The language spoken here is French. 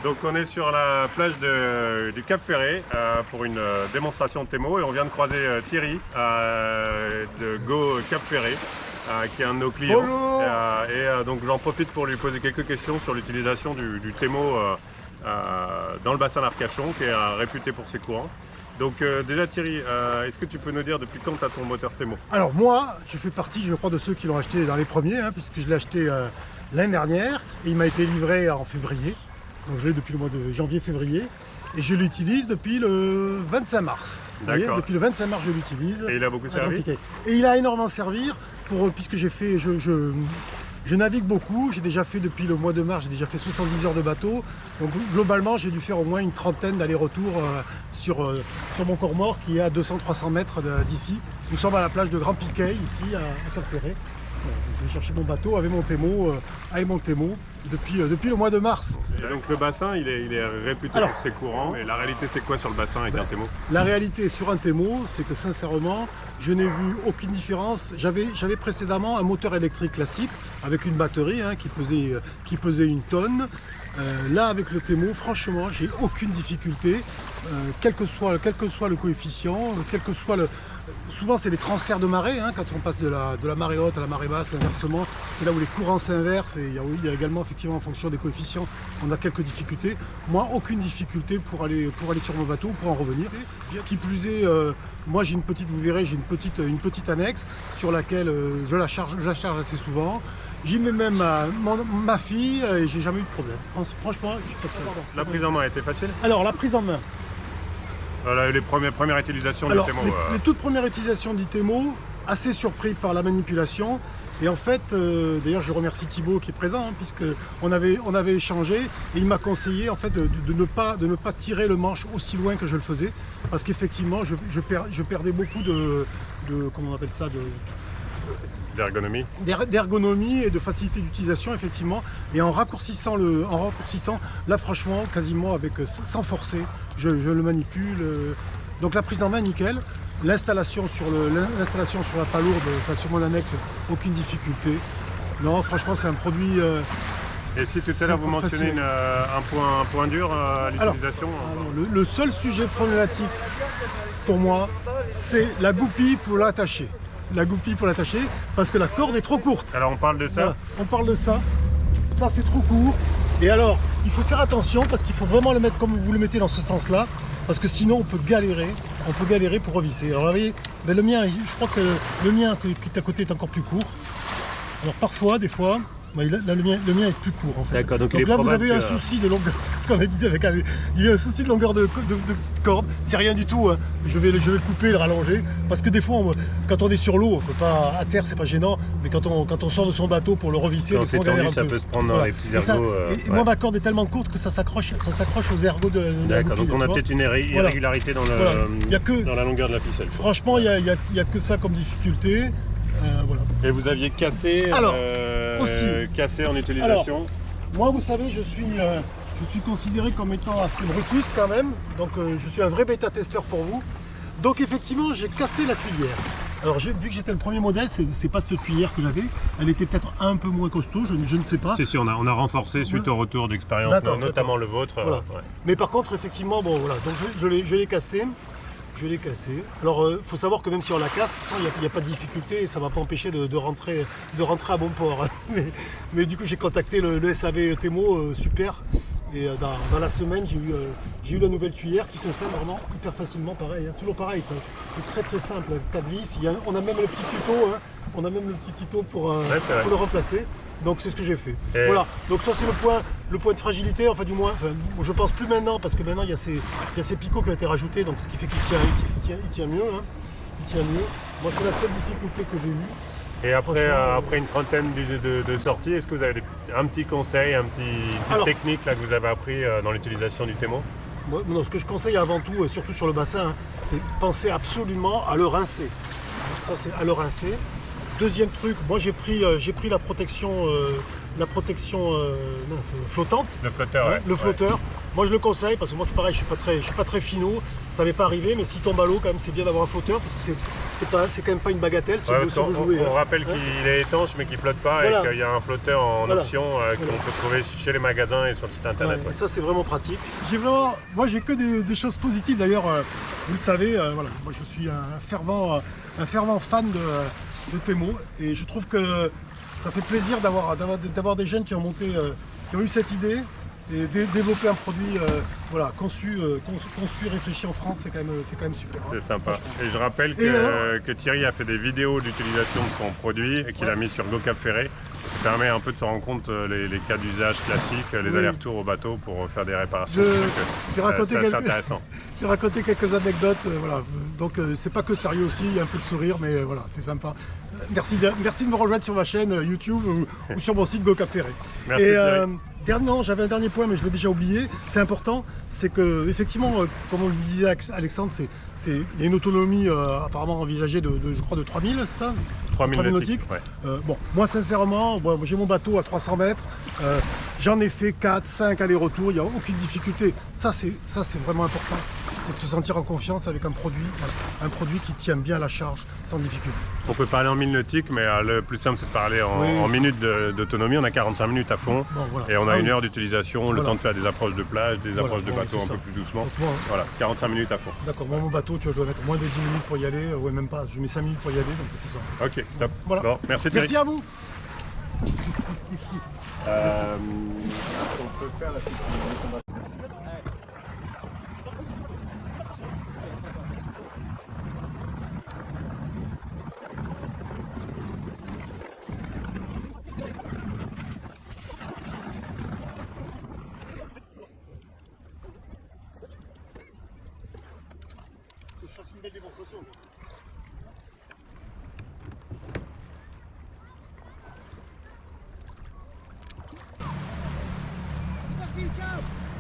Donc on est sur la plage du Cap Ferret pour une démonstration de Temo et on vient de croiser Thierry de Go Cap Ferret qui est un de nos clients. Bonjour. Donc j'en profite pour lui poser quelques questions sur l'utilisation du Temo dans le bassin d'Arcachon qui est réputé pour ses courants. Donc déjà Thierry, est-ce que tu peux nous dire depuis quand tu as ton moteur Temo? Alors moi, je fais partie, je crois, de ceux qui l'ont acheté dans les premiers, puisque je l'ai acheté l'année dernière et il m'a été livré en février. Donc je l'ai depuis le mois de janvier-février et je l'utilise depuis le 25 mars. D'accord. Depuis le 25 mars, je l'utilise. Et il a beaucoup servi? Et il a énormément servi puisque j'ai fait, je navigue beaucoup. J'ai déjà fait depuis le mois de mars, j'ai déjà fait 70 heures de bateau. Donc globalement, j'ai dû faire au moins une trentaine d'allers-retours sur mon corps mort qui est à 200-300 mètres d'ici. Nous sommes à la plage de Grand Piquet, ici à Cap Ferret. Je vais chercher mon bateau avec mon Temo, depuis le mois de mars. Et donc le bassin, il est réputé pour ses courants. Et la réalité, c'est quoi sur le bassin avec un Temo? La réalité sur un Temo, c'est que sincèrement, je n'ai vu aucune différence. J'avais précédemment un moteur électrique classique avec une batterie qui pesait 1 tonne. Là, avec le Temo, franchement, j'ai aucune difficulté, quel que soit le coefficient, quel que soit le... Souvent, c'est les transferts de marée, quand on passe de la marée haute à la marée basse, inversement. C'est là où les courants s'inversent et il y a également, effectivement, en fonction des coefficients, on a quelques difficultés. Moi, aucune difficulté pour aller sur mon bateau, pour en revenir. Qui plus est, moi, j'ai une petite, vous verrez, j'ai une petite annexe sur laquelle je la charge assez souvent. J'y mets même ma fille et j'ai jamais eu de problème. Franchement, j'ai pas de problème. La prise en main a été facile? Alors, la prise en main. Voilà, les premières utilisations du Temo. Les toutes premières utilisations du Temo, assez surpris par la manipulation. Et en fait, d'ailleurs, je remercie Thibaut qui est présent, puisqu'on avait échangé et il m'a conseillé en fait de ne pas tirer le manche aussi loin que je le faisais, parce qu'effectivement, je perdais beaucoup de comment on appelle ça, d'ergonomie et de facilité d'utilisation, effectivement. Et en raccourcissant, là franchement, quasiment sans forcer, je le manipule. Donc la prise en main, nickel. L'installation sur la palourde, sur mon annexe, aucune difficulté. Non, franchement, c'est un produit... Et si tout à l'heure vous mentionnez un point dur à l'utilisation? Le seul sujet problématique pour moi, c'est la goupille pour l'attacher. Parce que la corde est trop courte. Alors on parle de ça? Voilà, on parle de ça. Ça, c'est trop court. Et alors, il faut faire attention parce qu'il faut vraiment le mettre comme vous le mettez dans ce sens-là. Parce que sinon, on peut galérer pour revisser. Alors, vous voyez, le mien, je crois que le mien qui est à côté est encore plus court. Alors, parfois, des fois... le mien est plus court en fait. D'accord, donc là vous avez un souci de longueur, ce qu'on a dit avec il y a un souci de longueur de corde, c'est rien du tout, je vais le couper, le rallonger, parce que des fois quand on est sur l'eau, à terre c'est pas gênant, mais quand on sort de son bateau pour le revisser, quand c'est tendu, ça peut se prendre dans les petits ergots. Moi ma corde est tellement courte que ça s'accroche aux ergots de la D'accord, donc on a peut-être une irrégularité dans la longueur de la ficelle. Franchement, il y a que ça comme difficulté. Voilà. Et vous aviez cassé en utilisation? Alors, moi, vous savez, je suis considéré comme étant assez brutus quand même. Donc, je suis un vrai bêta-testeur pour vous. Donc, effectivement, j'ai cassé la cuillère. Alors, vu que j'étais le premier modèle, c'est pas cette cuillère que j'avais. Elle était peut-être un peu moins costaud, je ne sais pas. Si, on a renforcé suite au retour d'expérience, notamment le vôtre. Voilà. Mais par contre, effectivement, bon, voilà. Donc, je l'ai cassé. Alors, faut savoir que même si on la casse, il n'y a pas de difficulté et ça ne va pas empêcher de rentrer à bon port. Mais du coup, j'ai contacté le SAV Temo, super. Et dans la semaine, j'ai eu la nouvelle cuillère qui s'installe vraiment hyper facilement, pareil. C'est toujours pareil, c'est très très simple. 4 vis, on a même le petit tuto, pour le remplacer. Donc c'est ce que j'ai fait. Voilà, donc ça c'est le point de fragilité, enfin du moins, je pense plus maintenant, parce que maintenant il y a ces picots qui ont été rajoutés, donc ce qui fait qu'il tient mieux. Il tient mieux. Moi c'est la seule difficulté que j'ai eue. Et après une trentaine de sorties, est-ce que vous avez un petit conseil, une petite technique là, que vous avez appris dans l'utilisation du Temo? Non, ce que je conseille avant tout, et surtout sur le bassin, c'est penser absolument à le rincer. Ça c'est à le rincer. Deuxième truc, moi j'ai pris la protection la protection flottante. Le flotteur, Hein, ouais. le flotteur. Moi je le conseille parce que moi c'est pareil, je suis pas très finot, ça m'est pas arrivé, mais si tombe à l'eau quand même c'est bien d'avoir un flotteur parce que c'est quand même pas une bagatelle Ouais, parce qu'on- jouer. on rappelle qu'il est étanche mais qu'il flotte pas Voilà. et qu'il y a un flotteur en Voilà. option qu'on peut trouver chez les magasins et sur le site internet. Ouais, ouais. et ça c'est vraiment pratique. Moi j'ai que des choses positives d'ailleurs, vous le savez, voilà, moi je suis un fervent fan de Temo et je trouve que ça fait plaisir d'avoir des jeunes qui ont qui ont eu cette idée et développer un produit voilà, conçu, réfléchi en France, c'est quand même super. C'est sympa. Et je rappelle que Thierry a fait des vidéos d'utilisation de son produit et qu'il a mis sur GoCap Ferré. Ça permet un peu de se rendre compte les cas d'usage classiques, les allers-retours au bateau pour faire des réparations. J'ai raconté, c'est intéressant. J'ai raconté quelques anecdotes, voilà. Donc c'est pas que sérieux aussi, il y a un peu de sourire, mais voilà, c'est sympa. Merci de me rejoindre sur ma chaîne YouTube ou sur mon site GoCap Ferré. Merci Thierry. Non, j'avais un dernier point, mais je l'ai déjà oublié. C'est important, c'est que effectivement, comme on le disait Alexandre, il y a une autonomie apparemment envisagée je crois de 3000, c'est ça 3000 nautiques. Ouais. Bon, moi sincèrement, j'ai mon bateau à 300 mètres, j'en ai fait 4, 5 allers-retours, il n'y a aucune difficulté. Ça c'est vraiment important, c'est de se sentir en confiance avec un produit, voilà, un produit qui tient bien la charge sans difficulté. On peut parler en 1000 nautiques, mais le plus simple c'est de parler en minutes d'autonomie. On a 45 minutes à fond Bon, voilà. et on a une heure d'utilisation, le temps de faire des approches de plage, des approches de bon, bateau c'est un ça. peu plus doucement. Donc, moi, Voilà, 45 minutes à fond. d'accord, moi mon bateau, tu vois, je dois mettre moins de 10 minutes pour y aller, ouais même pas, je mets 5 minutes pour y aller, donc c'est ça. Ok, top. Voilà. Bon, merci Thierry. Merci à vous. On peut faire la petite Que je fasse une belle démonstration. Ciao.